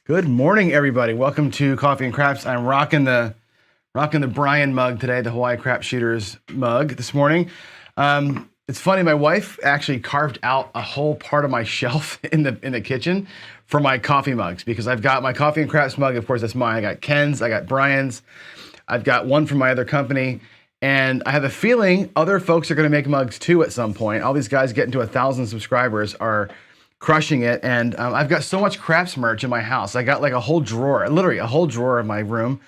Good morning, everybody. Welcome to Coffee and Craps. I'm rocking the Brian mug today, the Hawaii Crap Shooters mug this morning. It's funny, my wife actually carved out a whole part of my shelf in the kitchen for my coffee mugs because I've got my Coffee and Craps mug. Of course, that's mine. I got Ken's, I got Brian's, I've got one from my other company, and I have a feeling other folks are going to make mugs too at some point. All these guys getting to 1,000 subscribers are crushing it, and I've got so much craps merch in my house. I got like a whole drawer, literally a whole drawer in my room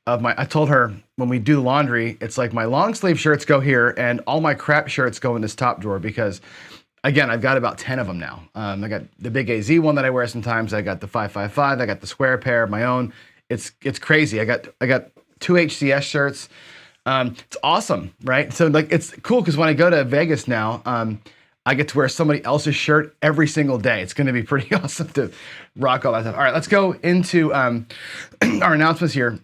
of my. I told her when we do laundry, it's like my long sleeve shirts go here, and all my crap shirts go in this top drawer because, again, I've got about 10 of them now. I got the big AZ one that I wear sometimes. I got the 555. I got the square pair of my own. It's crazy. I got 2 HCS shirts. It's awesome, right? So like it's cool because when I go to Vegas now, I get to wear somebody else's shirt every single day. It's going to be pretty awesome to rock all that stuff. All right, let's go into our announcements here.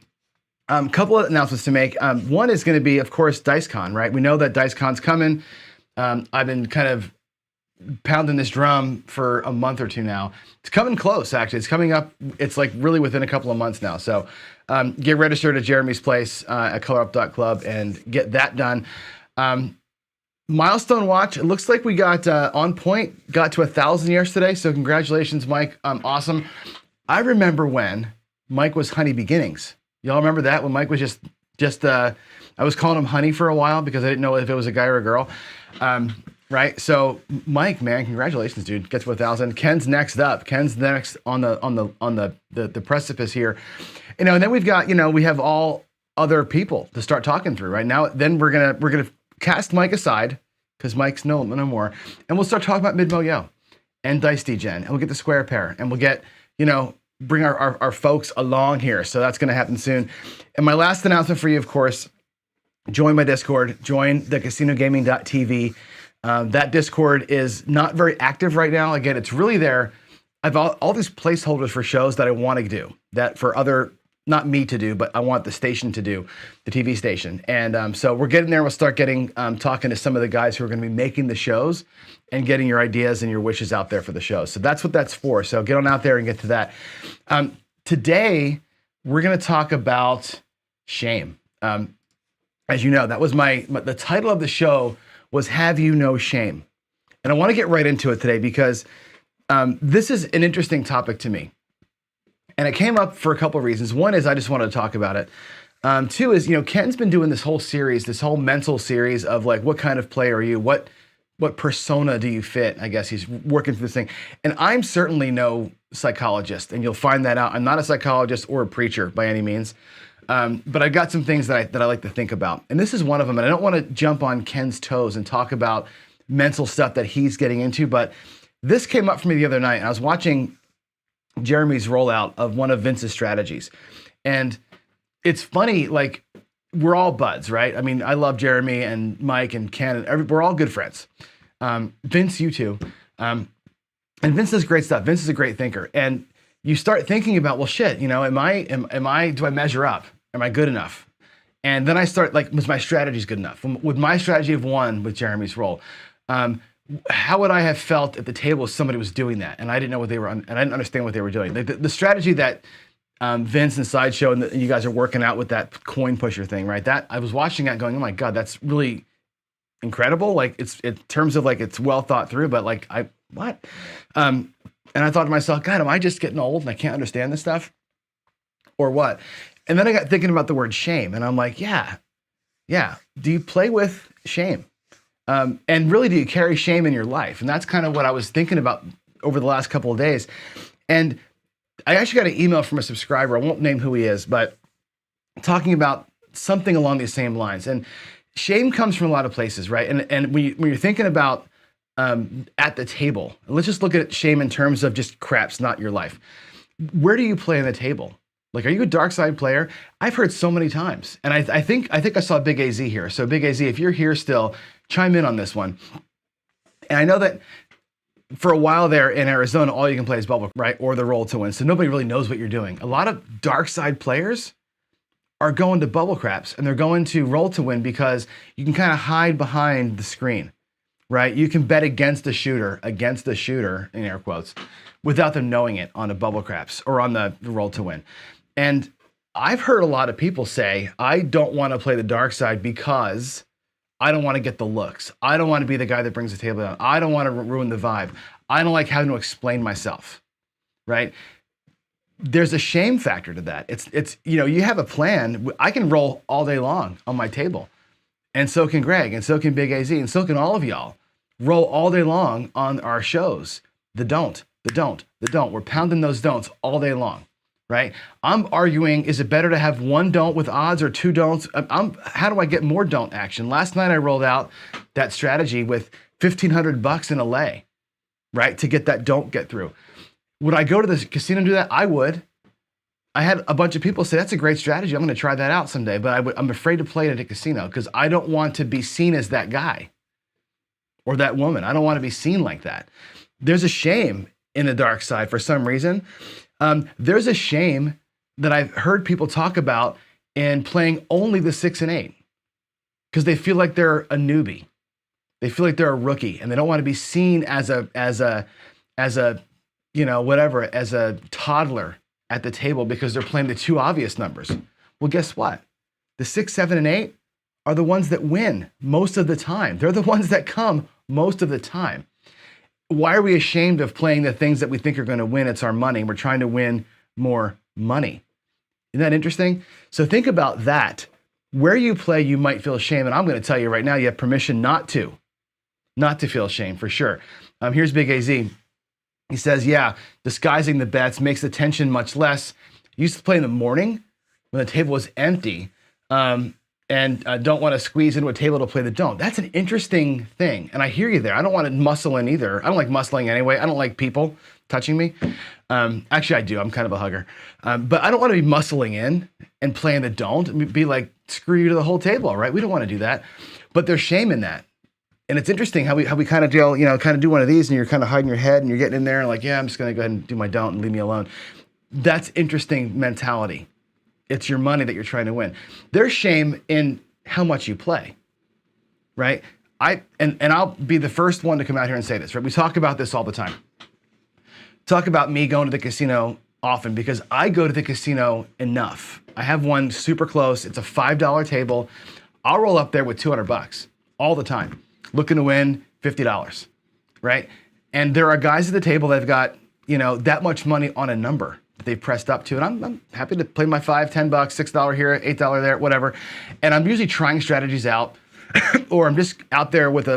A couple of announcements to make. One is going to be, of course, DiceCon, right? We know that DiceCon's coming. I've been kind of pounding this drum for a month or two now. It's coming close, actually. It's coming up. It's like really within a couple of months now. So get registered at Jeremy's place at colorup.club and get that done. Milestone watch. It looks like we got on point, got to 1,000 yesterday. So congratulations, Mike. Awesome. I remember when Mike was Honey Beginnings. Y'all remember that when Mike was just I was calling him Honey for a while because I didn't know if it was a guy or a girl. Right. So Mike, man, congratulations, dude. Get to 1,000. Ken's next up. Ken's next on the precipice here. And then we've got, we have all other people to start talking through right now. Then we're gonna cast Mike aside because Mike's no more, and we'll start talking about Mid-Mo-Yo and Dice Degen, and we'll get the square pair, and we'll get bring our folks along here. So that's going to happen soon. And my last announcement for you, of course, join my Discord, join the casinogaming.tv. That Discord is not very active right now. Again, it's really there. I've all these placeholders for shows that I want to do that for other. Not me to do, but I want the station to do, the TV station. And so we're getting there. We'll start getting talking to some of the guys who are going to be making the shows and getting your ideas and your wishes out there for the show. So that's what that's for. So get on out there and get to that. Today, we're going to talk about shame. As you know, that was the title of the show was Have You No Shame? And I want to get right into it today because this is an interesting topic to me. And it came up for a couple of reasons. One is I just wanted to talk about it. Two is, Ken's been doing this whole series, this whole mental series of like, what kind of player are you? What persona do you fit? I guess he's working through this thing. And I'm certainly no psychologist, and you'll find that out. I'm not a psychologist or a preacher by any means. But I've got some things that I like to think about. And this is one of them. And I don't want to jump on Ken's toes and talk about mental stuff that he's getting into. But this came up for me the other night. And I was watching Jeremy's rollout of one of Vince's strategies. And it's funny, like, we're all buds, right? I mean, I love Jeremy and Mike and Ken, and we're all good friends. Vince, you too. And Vince does great stuff. Vince is a great thinker. And you start thinking about, well, shit, do I measure up? Am I good enough? And then I start, like, was my strategy good enough? With my strategy of one with Jeremy's role, how would I have felt at the table if somebody was doing that and I didn't know what they were, and I didn't understand what they were doing? Like the strategy that Vince and Sideshow and you guys are working out with that coin pusher thing, right? That I was watching that, going, oh my god, that's really incredible. Like it's in terms of like it's well thought through, but like what? And I thought to myself, God, am I just getting old and I can't understand this stuff, or what? And then I got thinking about the word shame, and I'm like, yeah. Do you play with shame? And really, do you carry shame in your life? And that's kind of what I was thinking about over the last couple of days. And I actually got an email from a subscriber. I won't name who he is, but talking about something along these same lines. And shame comes from a lot of places, right? And when you're thinking about at the table, let's just look at shame in terms of just craps, not your life. Where do you play on the table? Like, are you a dark side player? I've heard so many times. And I think I saw Big AZ here. So Big AZ, if you're here still, chime in on this one. And I know that for a while there in Arizona, all you can play is bubble, right? Or the roll to win. So nobody really knows what you're doing. A lot of dark side players are going to bubble craps and they're going to roll to win because you can kind of hide behind the screen, right? You can bet against the shooter, in air quotes, without them knowing it on a bubble craps or on the roll to win. And I've heard a lot of people say, I don't want to play the dark side because I don't want to get the looks. I don't want to be the guy that brings the table down. I don't want to ruin the vibe. I don't like having to explain myself, right? There's a shame factor to that. It's you have a plan. I can roll all day long on my table. And so can Greg, and so can Big AZ, and so can all of y'all. Roll all day long on our shows. The don't. We're pounding those don'ts all day long, right? I'm arguing, is it better to have one don't with odds or two don'ts? How do I get more don't action? Last night I rolled out that strategy with $1,500 in a lay, right? To get that don't get through. Would I go to the casino and do that? I would. I had a bunch of people say, that's a great strategy. I'm going to try that out someday, but I'm afraid to play it at a casino because I don't want to be seen as that guy or that woman. I don't want to be seen like that. There's a shame in the dark side for some reason. There's a shame that I've heard people talk about in playing only the 6 and 8 because they feel like they're a newbie. They feel like they're a rookie and they don't want to be seen as a toddler at the table because they're playing the two obvious numbers. Well, guess what? The 6, 7, and 8 are the ones that win most of the time. They're the ones that come most of the time. Why are we ashamed of playing the things that we think are going to win? It's our money. We're trying to win more money. Isn't that interesting? So think about that. Where you play, you might feel shame. And I'm going to tell you right now, you have permission not to feel shame for sure. Here's Big AZ. He says, yeah, disguising the bets makes the tension much less. Used to play in the morning when the table was empty and don't want to squeeze into a table to play the don't. That's an interesting thing. And I hear you there. I don't want to muscle in either. I don't like muscling anyway. I don't like people touching me. Actually, I do. I'm kind of a hugger. But I don't want to be muscling in and playing the don't and be like, screw you to the whole table, right? We don't want to do that. But there's shame in that. And it's interesting how we kind of do one of these and you're kind of hiding your head and you're getting in there and like, yeah, I'm just going to go ahead and do my don't and leave me alone. That's interesting mentality. It's your money that you're trying to win. There's shame in how much you play, right? I'll be the first one to come out here and say this, right? We talk about this all the time. Talk about me going to the casino often because I go to the casino enough. I have one super close. It's a $5 table. I'll roll up there with $200 all the time. Looking to win $50, right? And there are guys at the table that have got, that much money on a number that they've pressed up to. And I'm happy to play my $5, $10, $6 here, $8 there, whatever. And I'm usually trying strategies out or I'm just out there with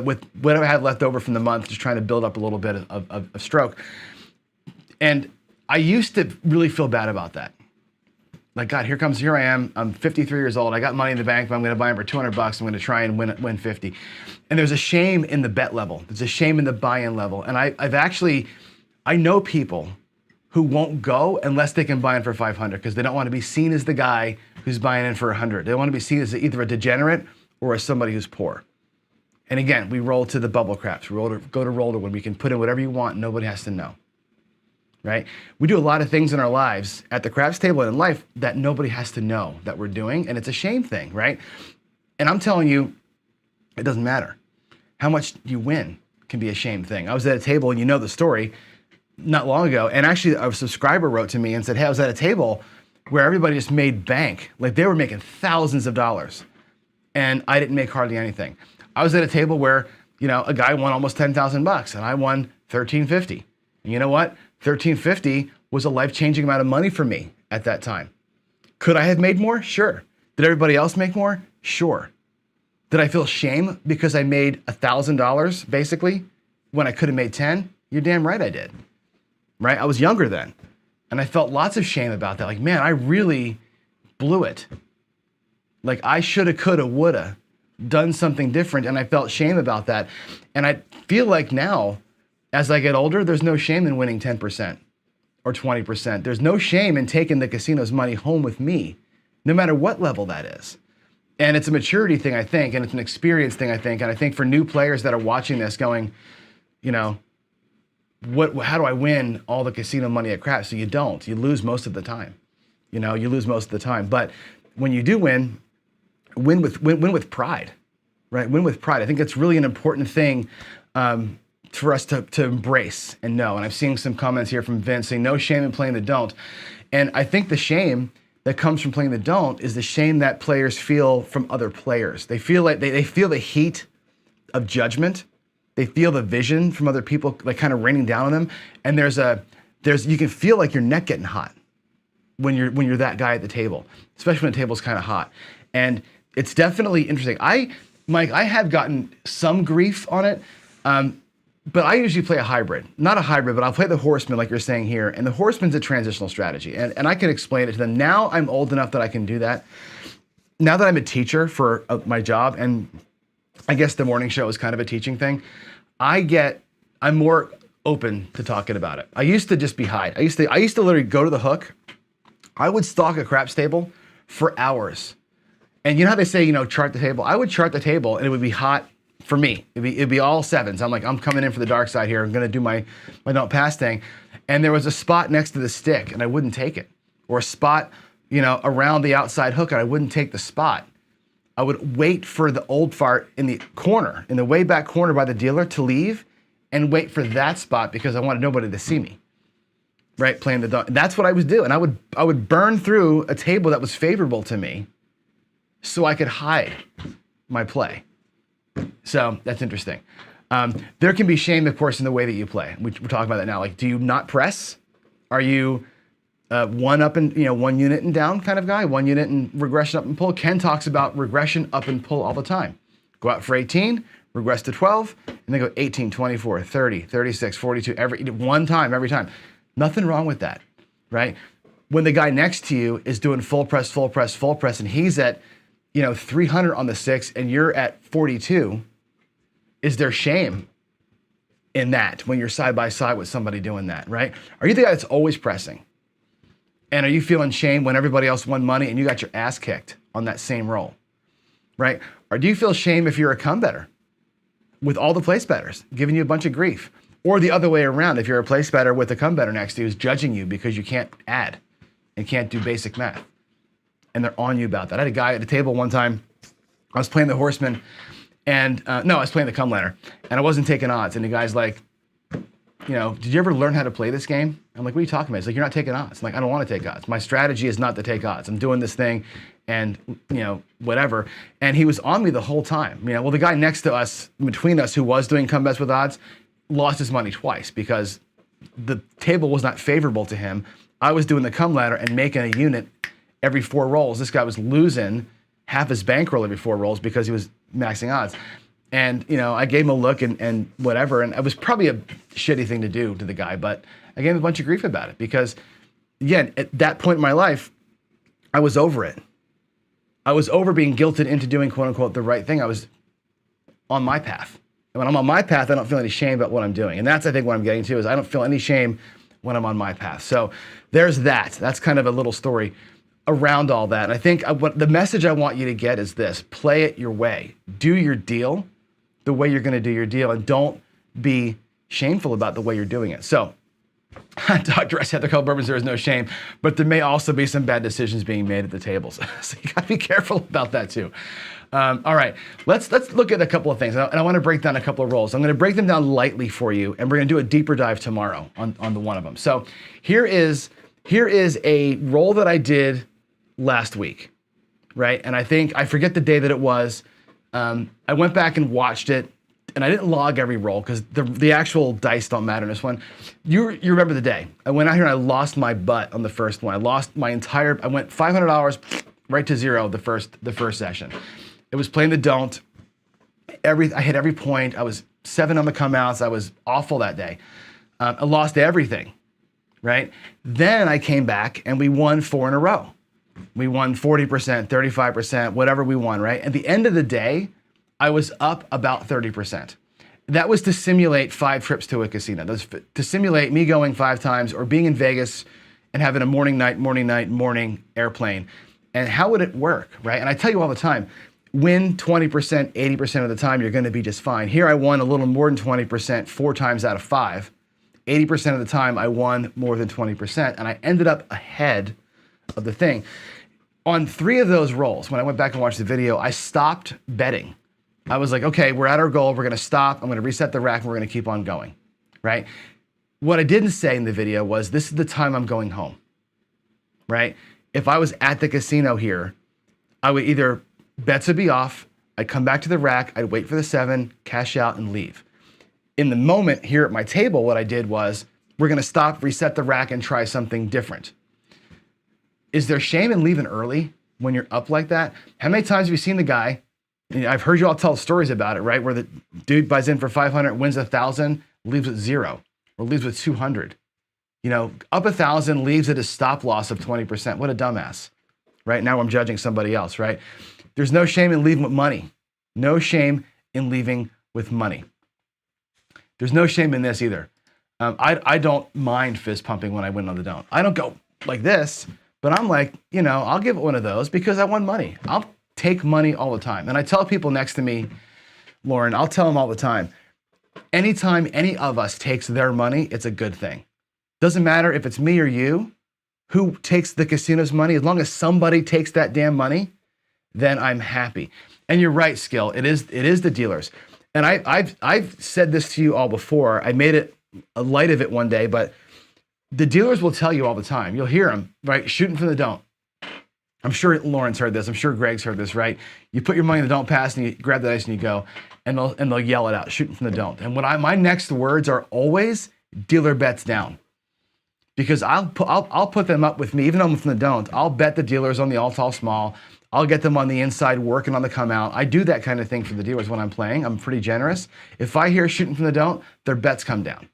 whatever I have left over from the month, just trying to build up a little bit of stroke. And I used to really feel bad about that. Like, God, here I am. I'm 53 years old. I got money in the bank, but I'm going to buy them for $200. I'm going to try and win 50. And there's a shame in the bet level. There's a shame in the buy-in level. And I know people who won't go unless they can buy in for 500 because they don't want to be seen as the guy who's buying in for 100. They want to be seen as either a degenerate or as somebody who's poor. And again, we roll to the bubble craps. We go to roll to when we can put in whatever you want. Nobody has to know. Right? We do a lot of things in our lives at the craps table and in life that nobody has to know that we're doing. And it's a shame thing, right? And I'm telling you, it doesn't matter. How much you win can be a shame thing. I was at a table, and you know the story, not long ago. And actually, a subscriber wrote to me and said, hey, I was at a table where everybody just made bank. Like they were making thousands of dollars. And I didn't make hardly anything. I was at a table where, a guy won almost $10,000 and I won $1,350. And you know what? $1,350 was a life-changing amount of money for me at that time. Could I have made more? Sure. Did everybody else make more? Sure. Did I feel shame because I made $1,000 basically when I could have made 10? You're damn right I did. Right? I was younger then. And I felt lots of shame about that. Like, man, I really blew it. Like I shoulda, coulda, woulda done something different. And I felt shame about that. And I feel like now, as I get older, there's no shame in winning 10% or 20%. There's no shame in taking the casino's money home with me, no matter what level that is. And it's a maturity thing, I think, and it's an experience thing, I think. And I think for new players that are watching this going, how do I win all the casino money at craps? So you don't. You lose most of the time. You lose most of the time. But when you do win with pride, right? Win with pride. I think that's really an important thing for us to embrace and know. And I'm seeing some comments here from Vince saying no shame in playing the don't. And I think the shame that comes from playing the don't is the shame that players feel from other players. They feel like they feel the heat of judgment. They feel the vision from other people like kind of raining down on them. And you can feel like your neck getting hot when you're that guy at the table, especially when the table's kind of hot. And it's definitely interesting. Mike, I have gotten some grief on it, but I usually play a hybrid. Not a hybrid, but I'll play the horseman like you're saying here. And the horseman's a transitional strategy. And I can explain it to them. Now I'm old enough that I can do that. Now that I'm a teacher for my job, and I guess the morning show is kind of a teaching thing, I'm more open to talking about it. I used to just be hide. I used to literally go to the hook. I would stalk a craps table for hours. And you know how they say, chart the table? I would chart the table and it would be hot for me. It'd be all sevens. I'm like, I'm coming in for the dark side here. I'm going to do my don't pass thing. And there was a spot next to the stick and I wouldn't take it. Or a spot, around the outside hook and I wouldn't take the spot. I would wait for the old fart in the corner, in the way back corner by the dealer to leave and wait for that spot because I wanted nobody to see me. Right, playing the don't. That's what I was doing. I would burn through a table that was favorable to me so I could hide my play. So that's interesting. There can be shame, of course, in the way that you play. We're talking about that now. Like, do you not press? Are you one up and 1 unit and down kind of guy? 1 unit and regression up and pull. Ken talks about regression up and pull all the time. Go out for 18, regress to 12, and then go 18, 24, 30, 36, 42 every time. Nothing wrong with that, right? When the guy next to you is doing full press, and he's at 300 on the 6 and you're at 42, is there shame in that when you're side by side with somebody doing that, right? Are you the guy that's always pressing? And are you feeling shame when everybody else won money and you got your ass kicked on that same roll, right? Or do you feel shame if you're a come better with all the place bettors giving you a bunch of grief? Or the other way around, if you're a place better with a come better next to you who's judging you because you can't add and can't do basic math. And they're on you about that. I had a guy at the table one time, I was playing the horseman, and I was playing the come ladder, and I wasn't taking odds. And the guy's like, did you ever learn how to play this game? I'm like, what are you talking about? He's like, you're not taking odds. I'm like, I don't want to take odds. My strategy is not to take odds. I'm doing this thing and, whatever. And he was on me the whole time. The guy next to us, between us, who was doing come bets with odds, lost his money twice because the table was not favorable to him. I was doing the come ladder and making a unit every 4 rolls. This guy was losing half his bankroll every 4 rolls because he was maxing odds. And, I gave him a look and whatever. And it was probably a shitty thing to do to the guy, but I gave him a bunch of grief about it because, again, at that point in my life, I was over it. I was over being guilted into doing, quote unquote, the right thing. I was on my path. And when I'm on my path, I don't feel any shame about what I'm doing. And that's, I think, what I'm getting to is I don't feel any shame when I'm on my path. So there's that. That's kind of a little story around all that. And I think what the message I want you to get is this: play it your way. Do your deal the way you're going to do your deal, and don't be shameful about the way you're doing it. So, Dr. S. Ethical Bourbons, there is no shame, but there may also be some bad decisions being made at the tables. So you got to be careful about that too. All right, let's look at a couple of things, and I want to break down a couple of roles. I'm going to break them down lightly for you, and we're going to do a deeper dive tomorrow on the one of them. So here is a role that I did last week, right? And I forget the day that it was. I went back and watched it, and I didn't log every roll because the actual dice don't matter in this one. You remember the day. I went out here and I lost my butt on the first one. I lost my I went $500 right to zero the first session. It was playing the don't. I hit every point. I was 7 on the come outs. I was awful that day. I lost everything, right? Then I came back and we won 4 in a row. We won 40%, 35%, whatever we won, right? At the end of the day, I was up about 30%. That was to simulate 5 trips to a casino. That was to simulate me going 5 times or being in Vegas and having a morning airplane. And how would it work, right? And I tell you all the time, win 20%, 80% of the time, you're going to be just fine. Here I won a little more than 20%, 4 times out of 5. 80% of the time, I won more than 20%, and I ended up ahead of the thing. On 3 of those rolls, when I went back and watched the video, I stopped betting I was like, okay, we're at our goal. We're going to stop. I'm going to reset the rack and we're going to keep on going, right? What I didn't say in the video was this is the time I'm going home, right? If I was at the casino here, I would either bets would be off. I'd come back to the rack. I'd wait for the 7, cash out and leave. In the moment here at my table, what I did was we're going to stop, reset the rack and try something different. Is there shame in leaving early when you're up like that? How many times have you seen the guy? And I've heard you all tell stories about it, right? Where the dude buys in for 500, wins 1,000, leaves with 0, or leaves with 200. You know, up 1,000, leaves at a stop loss of 20%. What a dumbass, right? Now I'm judging somebody else, right? There's no shame in leaving with money. No shame in leaving with money. There's no shame in this either. I don't mind fist pumping when I win on the don't. I don't go like this, but I'm like, you know, I'll give it one of those because I won money. I'll take money all the time. And I tell people next to me, Lauren, I'll tell them all the time, anytime any of us takes their money, it's a good thing. Doesn't matter if it's me or you who takes the casino's money, as long as somebody takes that damn money, then I'm happy. And you're right, Skill, it is the dealers. And I've said this to you all before. I made it a light of it one day, but the dealers will tell you all the time. You'll hear them, right? Shooting from the don't. I'm sure Lauren's heard this. I'm sure Greg's heard this, right? You put your money in the don't pass and you grab the dice and you go, and they'll yell it out, shooting from the don't. And my next words are always dealer bets down, because I'll put them up with me, even though I'm from the don't. I'll bet the dealers on the all tall small. I'll get them on the inside working on the come out. I do that kind of thing for the dealers when I'm playing. I'm pretty generous. If I hear shooting from the don't, their bets come down.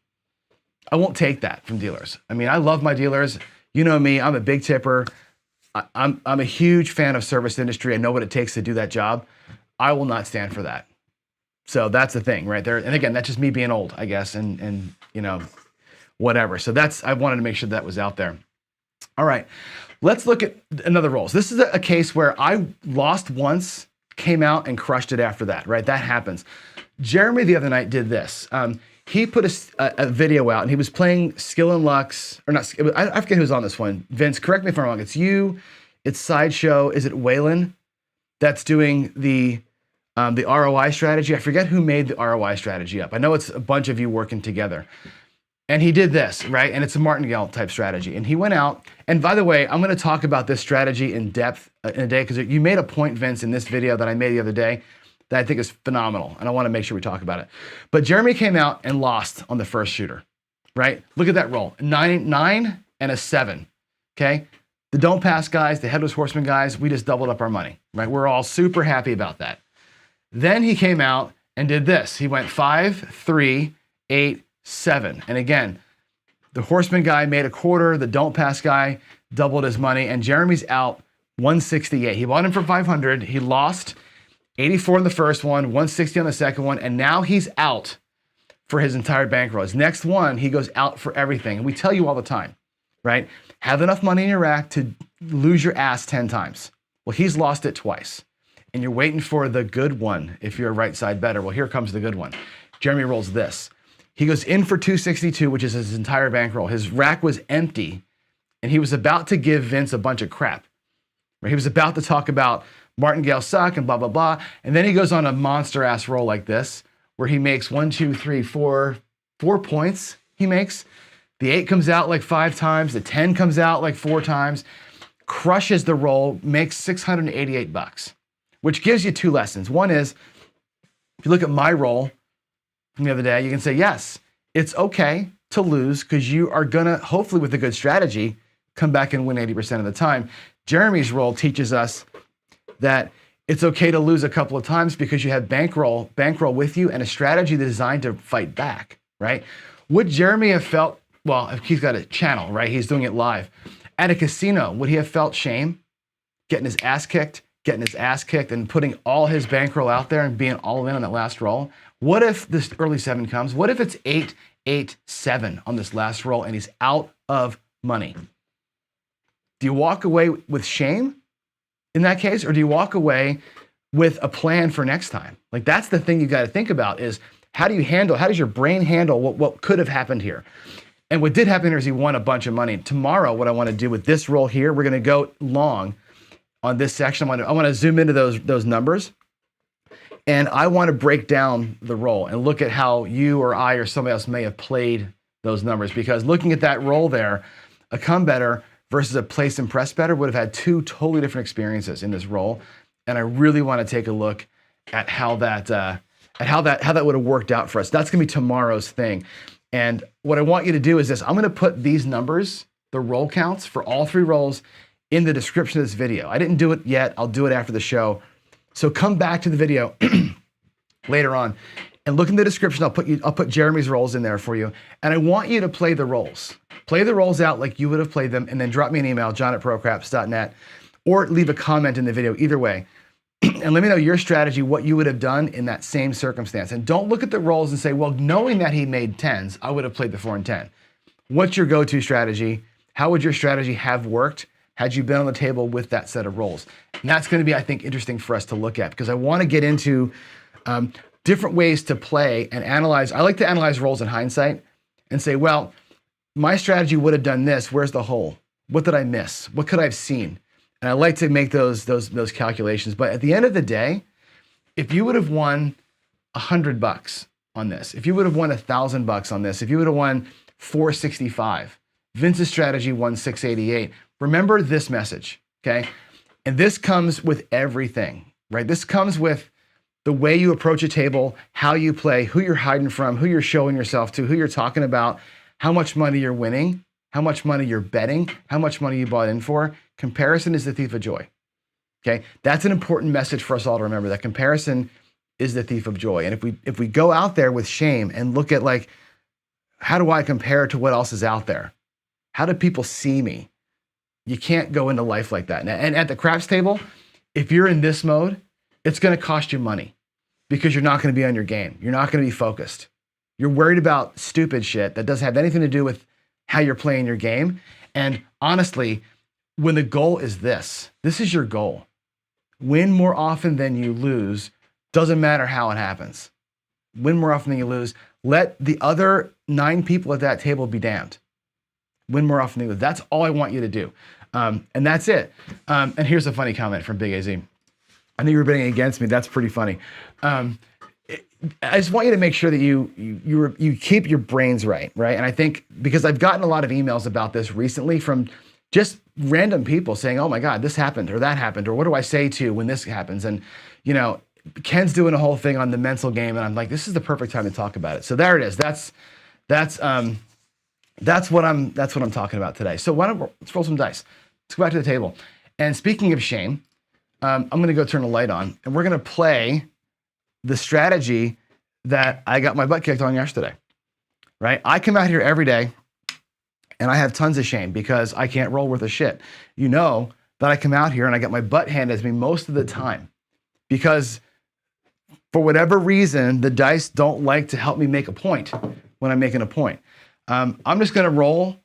I won't take that from dealers. I mean, I love my dealers. You know me, I'm a big tipper. I'm a huge fan of service industry. I know what it takes to do that job. I will not stand for that. So that's the thing right there. And again, that's just me being old, I guess, and you know, whatever. So I wanted to make sure that was out there. All right, let's look at another rolls. This is a case where I lost once, came out and crushed it after that, right? That happens. Jeremy the other night did this. He put a video out and he was playing Skill and Lux, or not, I forget who's on this one. Vince, correct me if I'm wrong. It's you, it's Sideshow. Is it Waylon that's doing the ROI strategy? I forget who made the ROI strategy up. I know it's a bunch of you working together. And he did this, right? And it's a martingale type strategy. And he went out, and by the way, I'm gonna talk about this strategy in depth in a day, because you made a point, Vince, in this video that I made the other day that I think is phenomenal, and I wanna make sure we talk about it. But Jeremy came out and lost on the first shooter, right? Look at that roll, 9 and a 7, okay? The don't pass guys, the headless horseman guys, we just doubled up our money, right? We're all super happy about that. Then he came out and did this. He went 5, 3, 8, 7. And again, the horseman guy made a quarter, the don't pass guy doubled his money, and Jeremy's out 168. He bought him for 500. He lost 84 in the first one, 160 on the second one, and now he's out for his entire bankroll. His next one, he goes out for everything. And we tell you all the time, right? Have enough money in your rack to lose your ass 10 times. Well, he's lost it twice. And you're waiting for the good one if you're a right side better. Well, here comes the good one. Jeremy rolls this. He goes in for 262, which is his entire bankroll. His rack was empty, and he was about to give Vince a bunch of crap. Right? He was about to talk about martingale suck and blah, blah, blah. And then he goes on a monster-ass roll like this, where he makes 1, 2, 3, 4 points he makes. The 8 comes out like 5 times. The 10 comes out like 4 times. Crushes the roll, makes $688, which gives you 2 lessons. One is, if you look at my roll from the other day, you can say, yes, it's okay to lose because you are gonna, hopefully with a good strategy, come back and win 80% of the time. Jeremy's roll teaches us that it's okay to lose a couple of times because you have bankroll with you and a strategy designed to fight back, right? Would Jeremy have felt, well, if he's got a channel, right? He's doing it live. At a casino, would he have felt shame getting his ass kicked and putting all his bankroll out there and being all in on that last roll? What if this early 7 comes? What if it's 8, 8, 7 on this last roll and he's out of money? Do you walk away with shame in that case, or do you walk away with a plan for next time? Like, that's the thing you got to think about is how does your brain handle what could have happened here? And what did happen here is he won a bunch of money. Tomorrow, what I want to do with this roll here, we're going to go long on this section. I want to zoom into those numbers. And I want to break down the roll and look at how you or I or somebody else may have played those numbers, because looking at that roll there, a come better versus a place and press better would have had two totally different experiences in this roll. And I really want to take a look at how that would have worked out for us. That's going to be tomorrow's thing. And what I want you to do is this. I'm going to put these numbers, the roll counts for all three rolls, in the description of this video. I didn't do it yet. I'll do it after the show. So come back to the video later on and look in the description. I'll put Jeremy's rolls in there for you. And I want you to play the rolls. Play the rolls out like you would have played them, and then drop me an email, john@procraps.net, or leave a comment in the video, either way. And let me know your strategy, what you would have done in that same circumstance. And don't look at the rolls and say, well, knowing that he made 10s, I would have played the 4 and 10. What's your go-to strategy? How would your strategy have worked had you been on the table with that set of rolls? And that's going to be, I think, interesting for us to look at, because I want to get into different ways to play and analyze. I like to analyze rolls in hindsight and say, well, my strategy would have done this. Where's the hole? What did I miss? What could I have seen? And I like to make those calculations. But at the end of the day, if you would have won $100 on this, if you would have won $1,000 on this, if you would have won $465, Vince's strategy won $688. Remember this message, okay? And this comes with everything, right? This comes with the way you approach a table, how you play, who you're hiding from, who you're showing yourself to, who you're talking about, how much money you're winning, how much money you're betting, how much money you bought in for. Comparison is the thief of joy, okay? That's an important message for us all to remember, that comparison is the thief of joy. And if we go out there with shame and look at, like, how do I compare to what else is out there? How do people see me? You can't go into life like that. And at the craps table, if you're in this mode, it's going to cost you money, because you're not going to be on your game. You're not going to be focused. You're worried about stupid shit that doesn't have anything to do with how you're playing your game. And honestly, when the goal is this is your goal. Win more often than you lose. Doesn't matter how it happens. Win more often than you lose. Let the other 9 people at that table be damned. Win more often than you lose. That's all I want you to do. And that's it. And here's a funny comment from Big AZ. I know you were betting against me. That's pretty funny. I just want you to make sure that you keep your brains right? And I think, because I've gotten a lot of emails about this recently from just random people saying, oh my God, this happened or that happened, or what do I say to when this happens? And, you know, Ken's doing a whole thing on the mental game, and I'm like, this is the perfect time to talk about it. So there it is. That's what I'm talking about today. So let's roll some dice. Let's go back to the table. And speaking of shame, I'm going to go turn the light on, and we're going to play the strategy that I got my butt kicked on yesterday, right? I come out here every day and I have tons of shame because I can't roll worth a shit. You know that I come out here and I get my butt handed to me most of the time because, for whatever reason, the dice don't like to help me make a point when I'm making a point. I'm just going to roll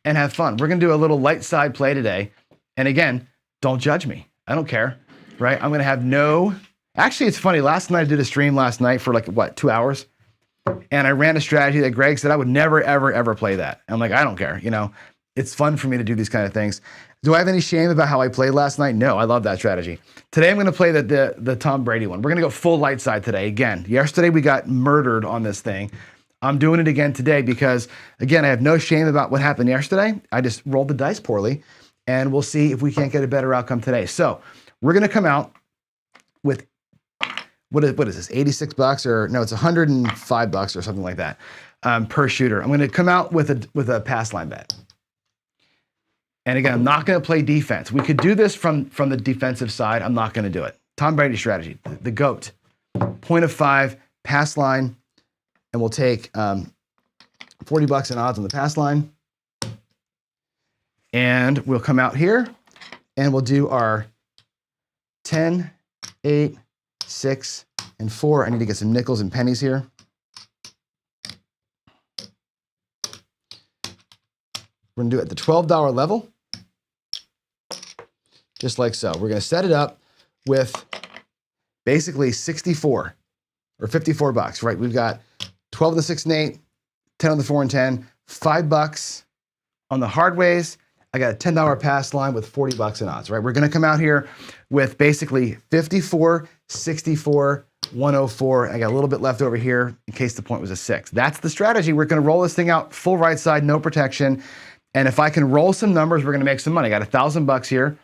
and have fun. We're going to do a little light side play today. And again, don't judge me. I don't care, right? I'm going to have actually, it's funny. Last night I did a stream for 2 hours. And I ran a strategy that Greg said I would never, ever, ever play that. I'm like, I don't care. You know, it's fun for me to do these kind of things. Do I have any shame about how I played last night? No, I love that strategy. Today I'm going to play the Tom Brady one. We're going to go full light side today. Again, yesterday we got murdered on this thing. I'm doing it again today because, again, I have no shame about what happened yesterday. I just rolled the dice poorly, and we'll see if we can't get a better outcome today. So we're going to come out with, what is this, $86 or no, it's $105 or something like that per shooter. I'm going to come out with a pass line bet. And again, I'm not going to play defense. We could do this from the defensive side. I'm not going to do it. Tom Brady strategy, the GOAT, 0.5 pass line, and we'll take $40 in odds on the pass line. And we'll come out here and we'll do our 10, 8, 6, and 4. I need to get some nickels and pennies here. We're going to do it at the $12 level, just like so. We're going to set it up with basically 64 or $54, right? We've got 12 on the 6 and 8, 10 on the 4 and 10, $5 on the hard ways. I got a $10 pass line with $40 in odds, right? We're going to come out here with basically 54, 64, 104. I got a little bit left over here in case the point was a 6. That's the strategy. We're going to roll this thing out full right side, no protection. And if I can roll some numbers, we're going to make some money. I got $1,000 here.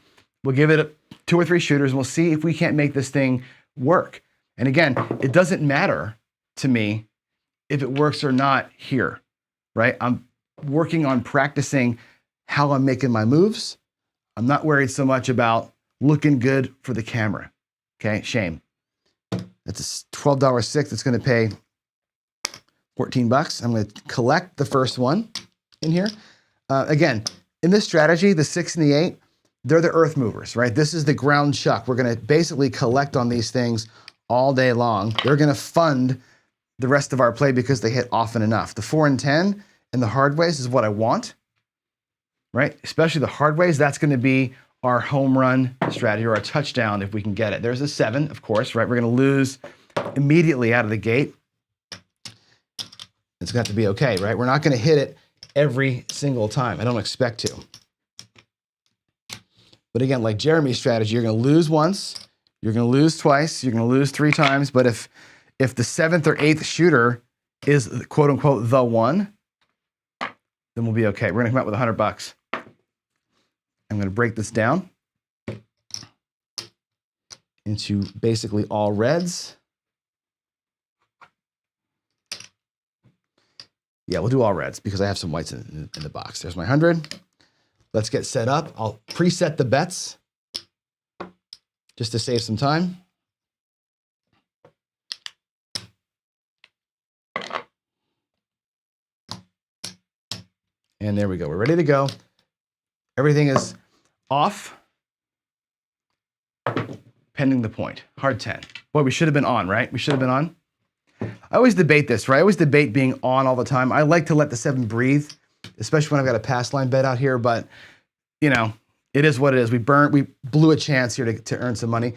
We'll give it 2 or 3 shooters, and we'll see if we can't make this thing work. And again, it doesn't matter to me if it works or not here, right? I'm working on practicing how I'm making my moves. I'm not worried so much about looking good for the camera. Okay, shame. That's a $12 6. It's going to pay $14. I'm going to collect the first one in here. Again, in this strategy, the 6 and the 8, they're the earth movers, right? This is the ground chuck. We're going to basically collect on these things all day long. They're going to fund the rest of our play because they hit often enough. The 4 and 10 and the hard ways is what I want, right? Especially the hard ways. That's going to be our home run strategy or our touchdown if we can get it. There's a 7, of course, right? We're going to lose immediately out of the gate. It's got to be okay, right? We're not going to hit it every single time. I don't expect to. But again, like Jeremy's strategy, you're going to lose once, you're going to lose twice, you're going to lose 3 times. But if the 7th or 8th shooter is quote unquote the one, then we'll be okay. We're going to come out with $100. I'm going to break this down into basically all reds. Yeah, we'll do all reds because I have some whites in the box. There's my 100. Let's get set up. I'll preset the bets just to save some time. And there we go. We're ready to go. Everything is off, pending the point. Hard 10. Boy, we should have been on, right? We should have been on. I always debate this, right? I always debate being on all the time. I like to let the 7 breathe, especially when I've got a pass line bet out here, but you know, it is what it is. We blew a chance here to earn some money.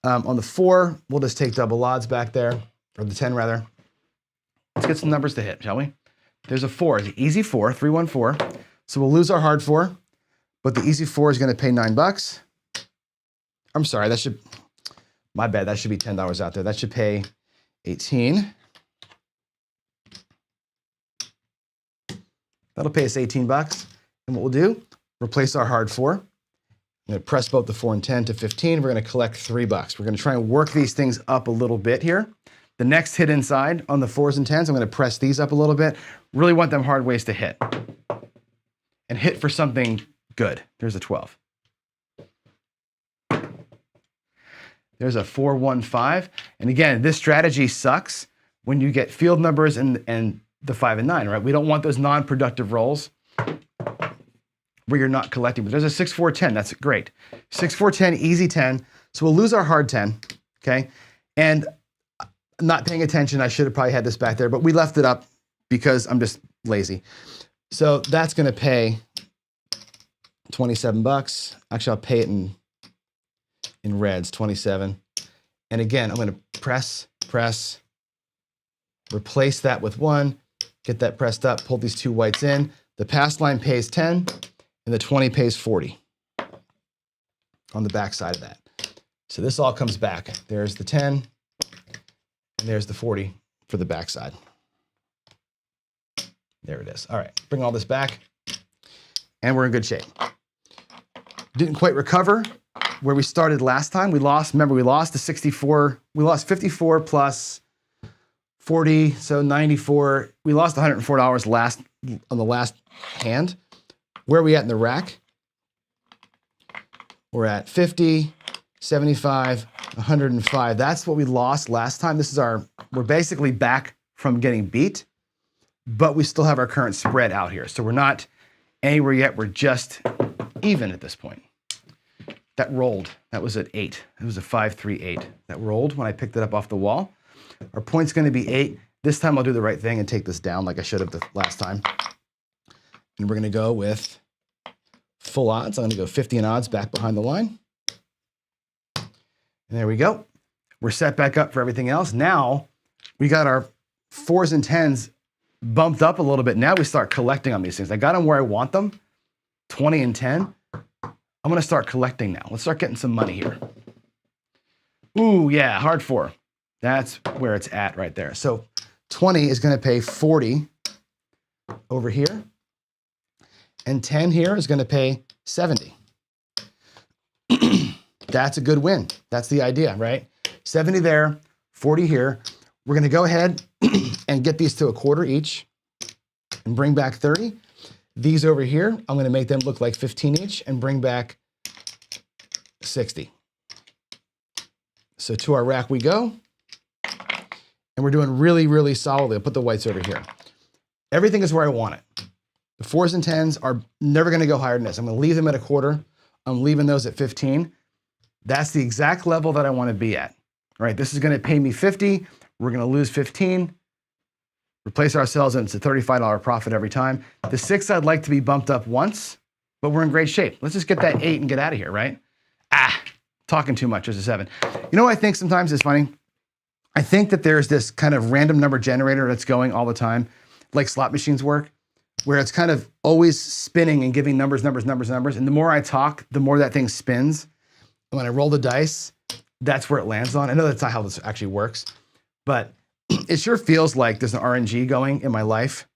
On the 4, we'll just take double odds back there, or the 10 rather. Let's get some numbers to hit, shall we? There's a 4, the easy 4, 314. So we'll lose our hard 4, but the easy 4 is going to pay $9. I'm sorry, my bad, that should be $10 out there. That should pay 18. That'll pay us $18. And what we'll do, replace our hard 4. I'm going to press both the 4 and 10 to 15. We're going to collect $3. We're going to try and work these things up a little bit here. The next hit inside on the 4s and 10s, I'm going to press these up a little bit. Really want them hard ways to hit. And hit for something good. There's a 12. There's a 415. And again, this strategy sucks when you get field numbers and the 5 and 9, right? We don't want those non-productive rolls where you're not collecting. But there's a 6, 4, 10. That's great. 6, 4, 10, easy 10. So we'll lose our hard 10, okay? And not paying attention, I should have probably had this back there, but we left it up because I'm just lazy. So that's going to pay $27. Actually, I'll pay it in reds, 27. And again, I'm going to press, replace that with 1, get that pressed up, pull these 2 whites in. The pass line pays 10, and the 20 pays 40 on the back side of that. So this all comes back. There's the 10, and there's the 40 for the back side. There it is. All right, bring all this back, and we're in good shape. Didn't quite recover where we started last time. We lost, remember, we lost the 64. We lost 54 plus 40, so 94. We lost $104 on the last hand. Where are we at in the rack? We're at 50, 75, 105. That's what we lost last time. We're basically back from getting beat, but we still have our current spread out here. So we're not anywhere yet. We're just even at this point. That rolled. That was at 8. It was a 5, 3, 8. That rolled when I picked it up off the wall. Our point's going to be 8. This time I'll do the right thing and take this down like I should have the last time. And we're going to go with full odds. I'm going to go 50 in odds back behind the line. And there we go. We're set back up for everything else. Now we got our 4s and 10s bumped up a little bit. Now we start collecting on these things. I got them where I want them, 20 and 10. I'm going to start collecting now. Let's start getting some money here. Ooh, yeah, hard 4. That's where it's at right there. So 20 is going to pay 40 over here. And 10 here is going to pay 70. That's a good win. That's the idea, right? 70 there, 40 here. We're going to go ahead and get these to a quarter each and bring back 30. These over here, I'm going to make them look like 15 each and bring back 60. So to our rack we go. And we're doing really, really solidly. I'll put the whites over here. Everything is where I want it. The 4s and 10s are never going to go higher than this. I'm going to leave them at a quarter. I'm leaving those at 15. That's the exact level that I want to be at. All right, this is going to pay me 50. We're going to lose 15. Replace ourselves, and it's a $35 profit every time. The 6 I'd like to be bumped up once, but we're in great shape. Let's just get that 8 and get out of here, right? Talking too much. There's a 7. You know what I think sometimes is funny? I think that there's this kind of random number generator that's going all the time, like slot machines work, where it's kind of always spinning and giving numbers. And the more I talk, the more that thing spins. And when I roll the dice, that's where it lands on. I know that's not how this actually works, but it sure feels like there's an RNG going in my life.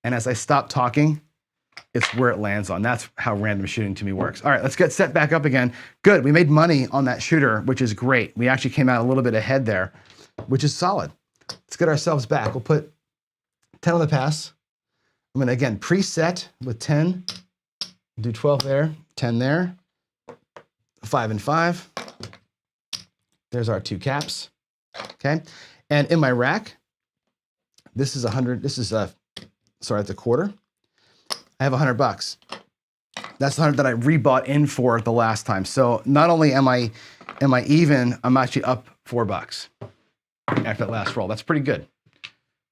And as I stop talking, it's where it lands on. That's how random shooting to me works. All right, let's get set back up again. Good, we made money on that shooter, which is great. We actually came out a little bit ahead there, which is solid. Let's get ourselves back. We'll put 10 on the pass. I'm gonna, again, preset with 10. Do 12 there, 10 there, 5 and 5. There's our 2 caps, okay? And in my rack, this is 100, this is, sorry, it's a quarter. I have $100. That's the 100 that I rebought in for the last time. So not only am I even, I'm actually up $4 after that last roll. That's pretty good.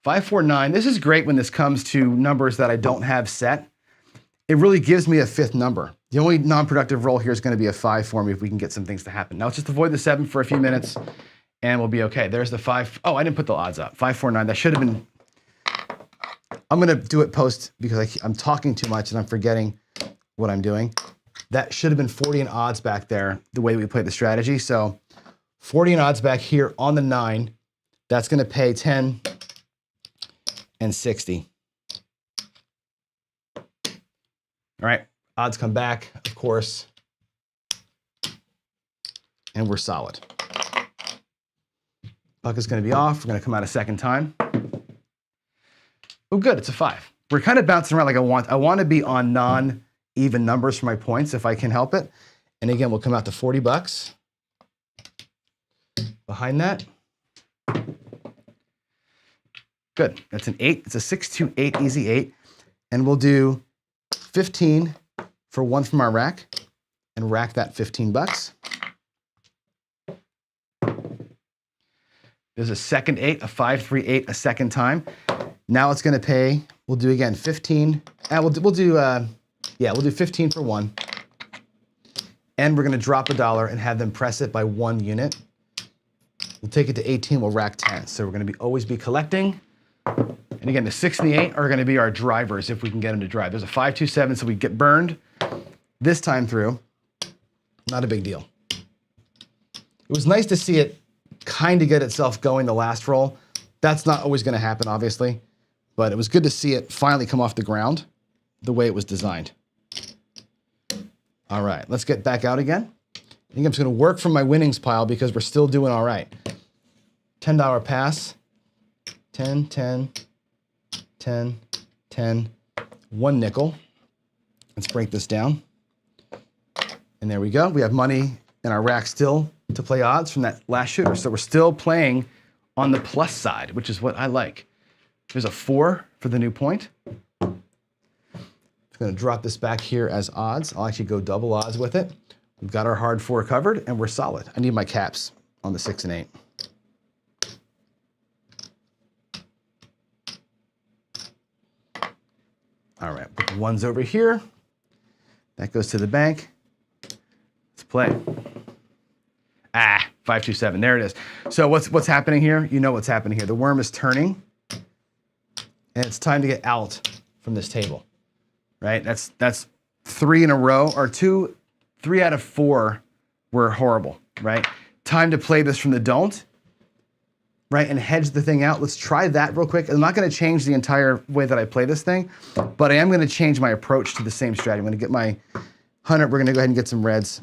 549, this is great when this comes to numbers that I don't have set. It really gives me a 5th number. The only non-productive roll here is going to be a 5 for me if we can get some things to happen. Now let's just avoid the 7 for a few minutes and we'll be okay. There's the 5. Oh, I didn't put the odds up. 549, that should have been, I'm going to do it post because I'm talking too much and I'm forgetting what I'm doing. That should have been 40 in odds back there, the way we played the strategy. So 40 in odds back here on the 9. That's going to pay 10 and 60. All right, odds come back, of course, and we're solid. Buck is going to be off. We're going to come out a second time. Oh, good, it's a 5. We're kind of bouncing around like I want to be on non-even numbers for my points if I can help it. And again, we'll come out to $40. Behind that. Good, that's an 8. It's a 6-2-8, easy 8. And we'll do 15 for 1 from our rack and rack that $15. There's a second 8, a 5-3-8 a second time. Now it's going to pay. We'll do again 15. We'll do 15 for 1. And we're going to drop $1 and have them press it by 1 unit. We'll take it to 18. We'll rack 10. So we're going to always be collecting. And again, the 6 and the 8 are going to be our drivers if we can get them to drive. There's a 5-2-7, so we get burned this time through. Not a big deal. It was nice to see it kind of get itself going the last roll. That's not always going to happen, obviously, but it was good to see it finally come off the ground the way it was designed. All right, let's get back out again. I think I'm just going to work from my winnings pile because we're still doing all right. $10 pass. 10, 10, 10, 10, 1 nickel. Let's break this down. And there we go. We have money in our rack still to play odds from that last shooter. So we're still playing on the plus side, which is what I like. There's a 4 for the new point. I'm going to drop this back here as odds. I'll actually go double odds with it. We've got our hard 4 covered and we're solid. I need my caps on the 6 and 8. All right, put the 1s over here. That goes to the bank. Let's play. 5-2-7, there it is. So what's happening here? You know what's happening here. The worm is turning, and it's time to get out from this table, right? That's 3 in a row, or 3 out of 4 were horrible, right? Time to play this from the don't. right, and hedge the thing out. Let's try that real quick. I'm not gonna change the entire way that I play this thing, but I am gonna change my approach to the same strategy. I'm gonna get my 100, we're gonna go ahead and get some reds.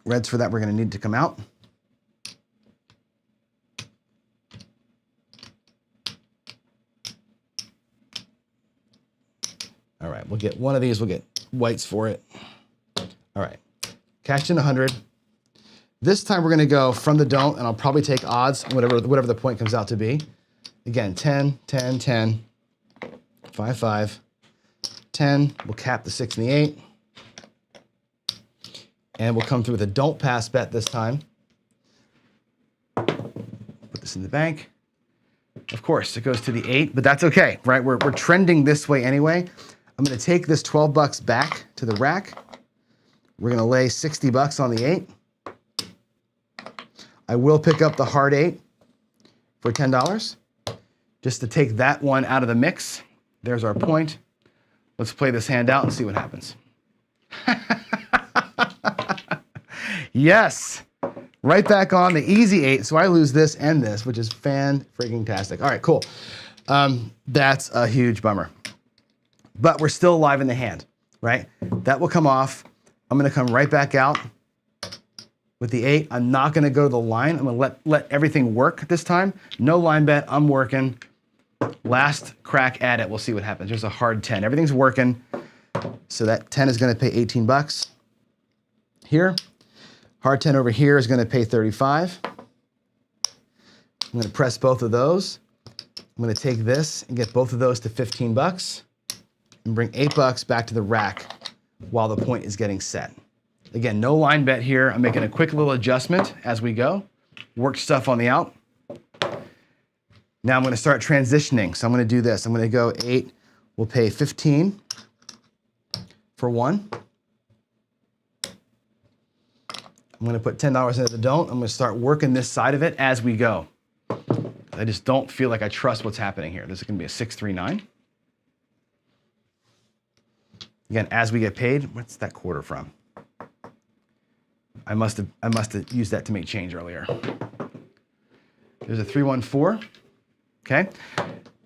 Reds for that we're gonna need to come out. All right, we'll get one of these, we'll get whites for it. All right, cashed in 100. This time we're gonna go from the don't, and I'll probably take odds, whatever the point comes out to be. Again, 10, 10, 10, 5, 5, 10. We'll cap the 6 and the 8. And we'll come through with a don't pass bet this time. Put this in the bank. Of course, it goes to the 8, but that's okay, right? We're trending this way anyway. I'm gonna take this 12 bucks back to the rack. We're gonna lay 60 bucks on the 8. I will pick up the hard 8 for $10, just to take that one out of the mix. There's our point. Let's play this hand out and see what happens. Yes, right back on the easy 8. So I lose this and this, which is fan-freaking-tastic. All right, cool. That's a huge bummer. But we're still alive in the hand, right? That will come off. I'm gonna come right back out with the 8. I'm not gonna go to the line. I'm gonna let everything work this time. No line bet, I'm working. Last crack at it, we'll see what happens. There's a hard 10. Everything's working. So that 10 is gonna pay 18 bucks here. Hard 10 over here is gonna pay 35. I'm gonna press both of those. I'm gonna take this and get both of those to 15 bucks and bring 8 bucks back to the rack while the point is getting set. Again, no line bet here. I'm making a quick little adjustment as we go. Work stuff on the out. Now I'm gonna start transitioning. So I'm gonna do this. I'm gonna go 8, we'll pay 15 for 1. I'm gonna put $10 into the don't. I'm gonna start working this side of it as we go. I just don't feel like I trust what's happening here. This is gonna be a 639. Again, as we get paid, what's that quarter from? I must have used that to make change earlier. There's a 314, okay?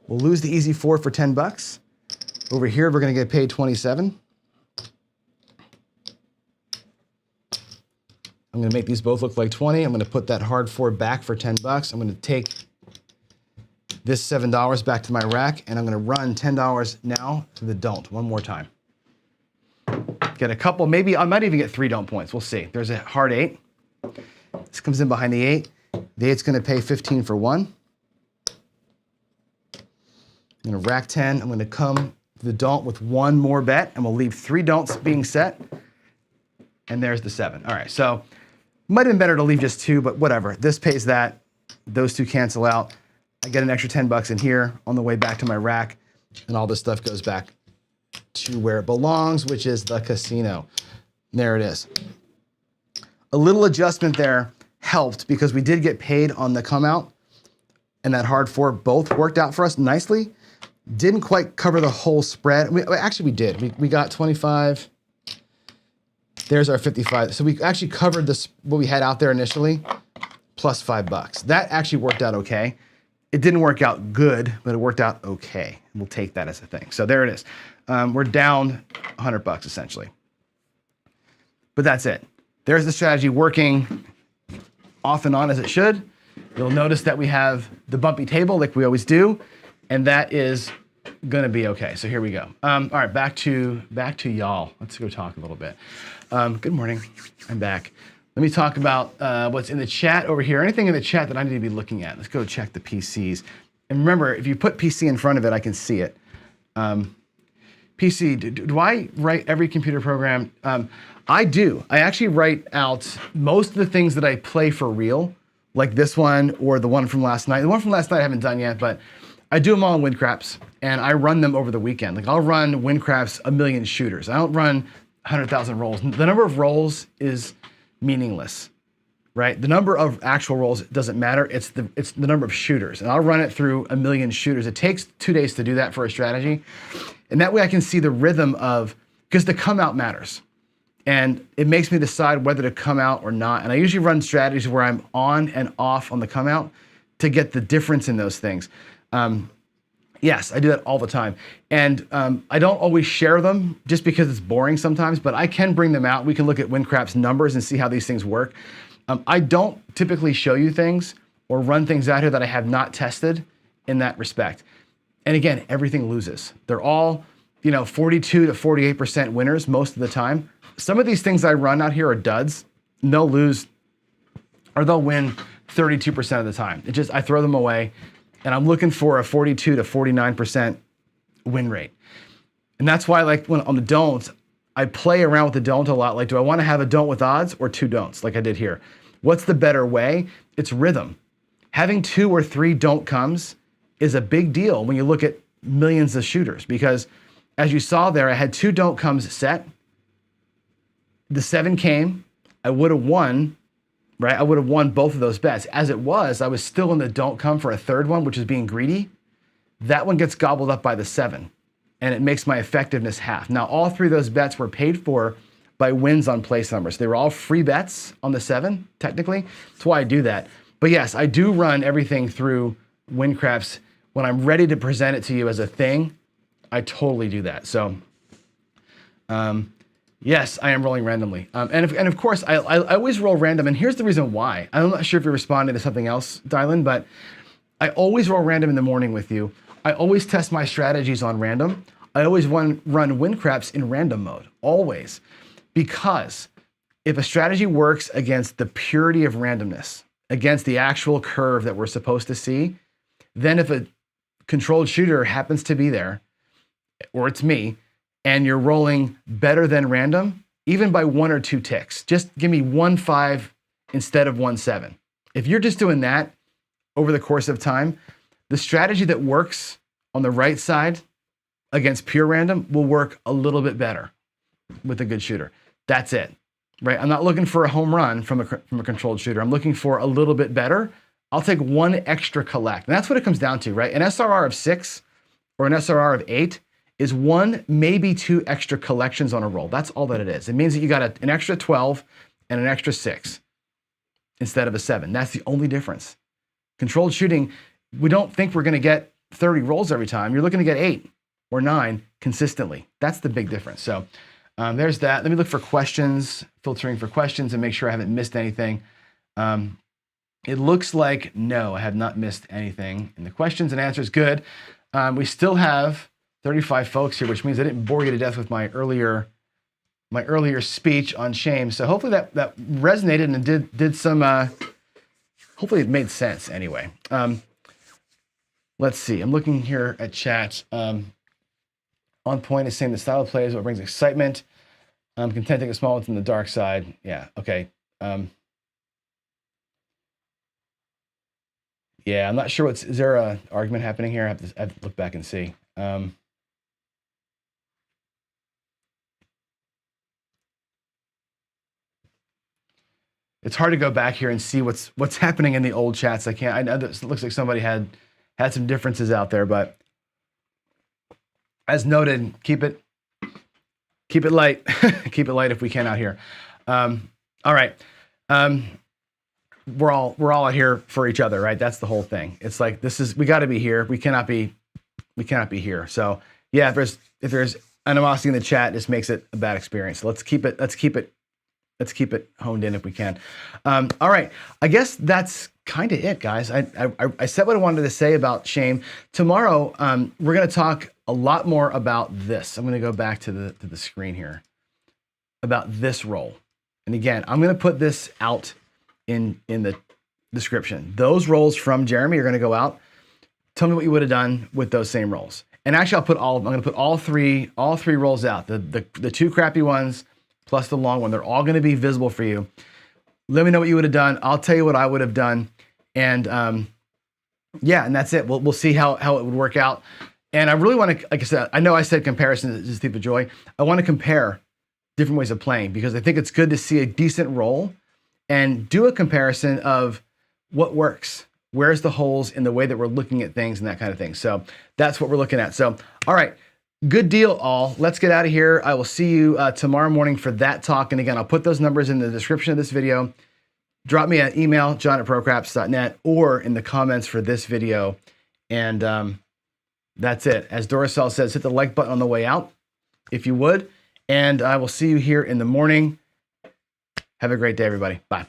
We'll lose the easy 4 for 10 bucks. Over here, we're gonna get paid 27. I'm gonna make these both look like 20. I'm gonna put that hard 4 back for 10 bucks. I'm gonna take this $7 back to my rack, and I'm gonna run $10 now to the don't one more time. Get a couple, maybe I might even get 3 don't points. We'll see. There's a hard 8. This comes in behind the 8. The 8's gonna pay 15 for 1. I'm gonna rack 10. I'm gonna come to the don't with 1 more bet, and we'll leave 3 don'ts being set. And there's the 7. All right, so might have been better to leave just 2, but whatever. This pays that. Those 2 cancel out. I get an extra 10 bucks in here on the way back to my rack, and all this stuff goes back to where it belongs, which is the casino. There it is. A little adjustment there helped because we did get paid on the come out, and that hard 4 both worked out for us nicely. Didn't quite cover the whole spread. Actually, we did. We got 25. There's our 55. So we actually covered this, what we had out there initially, plus 5 bucks. That actually worked out okay. It didn't work out good, but it worked out okay. We'll take that as a thing. So there it is. We're down 100 bucks essentially. But that's it. There's the strategy working off and on as it should. You'll notice that we have the bumpy table like we always do, and that is gonna be okay. So here we go. All right, back to y'all. Let's go talk a little bit. Good morning, I'm back. Let me talk about what's in the chat over here. Anything in the chat that I need to be looking at. Let's go check the PCs. And remember, if you put PC in front of it, I can see it. PC, do I write every computer program? I do. I actually write out most of the things that I play for real, like this one or the one from last night. The one from last night I haven't done yet, but I do them all in WinCraps, and I run them over the weekend. Like I'll run WinCraps 1,000,000 shooters. I don't run 100,000 rolls. The number of rolls is meaningless, right? The number of actual rolls doesn't matter. It's the number of shooters, and I'll run it through 1,000,000 shooters. It takes 2 days to do that for a strategy, and that way I can see the rhythm of, because the come out matters, and it makes me decide whether to come out or not. And I usually run strategies where I'm on and off on the come out to get the difference in those things. Yes, I do that all the time. And I don't always share them just because it's boring sometimes, but I can bring them out. We can look at WinCrap's numbers and see how these things work. I don't typically show you things or run things out here that I have not tested in that respect. And again, everything loses. They're all, 42 to 48% winners most of the time. Some of these things I run out here are duds, and they'll lose or they'll win 32% of the time. I throw them away. And I'm looking for a 42 to 49% win rate. And that's why, like, when on the don'ts, I play around with the don't a lot. Like, do I want to have a don't with odds or 2 don'ts like I did here? What's the better way? It's rhythm. Having 2 or 3 don't comes is a big deal when you look at millions of shooters, because as you saw there, I had 2 don't comes set. The 7 came, I would have won. Right? I would have won both of those bets. As it was, I was still in the don't come for a 3rd one, which is being greedy. That one gets gobbled up by the 7, and it makes my effectiveness half. Now, all 3 of those bets were paid for by wins on place numbers. They were all free bets on the 7, technically. That's why I do that. But yes, I do run everything through WinCrap's. When I'm ready to present it to you as a thing, I totally do that. So, yes, I am rolling randomly. And of course, I always roll random. And here's the reason why. I'm not sure if you're responding to something else, Dylan, but I always roll random in the morning with you. I always test my strategies on random. I always run WinCraps in random mode, always. Because if a strategy works against the purity of randomness, against the actual curve that we're supposed to see, then if a controlled shooter happens to be there, or it's me, and you're rolling better than random, even by 1 or 2 ticks, just give me 1-5 instead of 1-7. If you're just doing that over the course of time, the strategy that works on the right side against pure random will work a little bit better with a good shooter. That's it, right? I'm not looking for a home run from a controlled shooter. I'm looking for a little bit better. I'll take 1 extra collect. And that's what it comes down to, right? An SRR of 6 or an SRR of 8 is 1, maybe 2 extra collections on a roll. That's all that it is. It means that you got an extra 12 and an extra 6 instead of a 7. That's the only difference. Controlled shooting, we don't think we're going to get 30 rolls every time. You're looking to get 8 or 9 consistently. That's the big difference. So there's that. Let me look for questions, filtering for questions, and make sure I haven't missed anything. It looks like no, I have not missed anything in the questions and answers. Good. We still have 35 folks here, which means I didn't bore you to death with my earlier speech on shame. So hopefully that resonated and did some. Hopefully it made sense anyway. Let's see. I'm looking here at chat. On point is saying the style of play is what brings excitement. I'm content taking a small ones in the dark side. Yeah. Okay. Yeah, I'm not sure is there an argument happening here? I have to look back and see. It's hard to go back here and see what's happening in the old chats. I know it looks like somebody had some differences out there, but as noted, keep it light. Keep it light if we can out here. All right. We're all out here for each other, right? That's the whole thing. It's like we got to be here. We cannot be here. So yeah, if there's animosity in the chat, this makes it a bad experience. So let's keep it honed in if we can. All right. I guess that's kind of it, guys. I said what I wanted to say about shame. Tomorrow, we're going to talk a lot more about this. I'm going to go back to the screen here about this roll. And again, I'm going to put this out in the description. Those rolls from Jeremy are going to go out. Tell me what you would have done with those same rolls. And actually, I'm going to put all three rolls out. The 2 crappy ones plus the long one. They're all going to be visible for you. Let me know what you would have done. I'll tell you what I would have done. And yeah, and that's it. We'll see how it would work out. And I really want to, like I said, I know I said comparison is the thief of joy. I want to compare different ways of playing because I think it's good to see a decent roll and do a comparison of what works. Where's the holes in the way that we're looking at things and that kind of thing. So that's what we're looking at. So, all right. Good deal, all. Let's get out of here. I will see you tomorrow morning for that talk. And again, I'll put those numbers in the description of this video. drop me an email, john@procraps.net, or in the comments for this video. And that's it. As Duracell says, hit the like button on the way out, if you would. And I will see you here in the morning. Have a great day, everybody. Bye.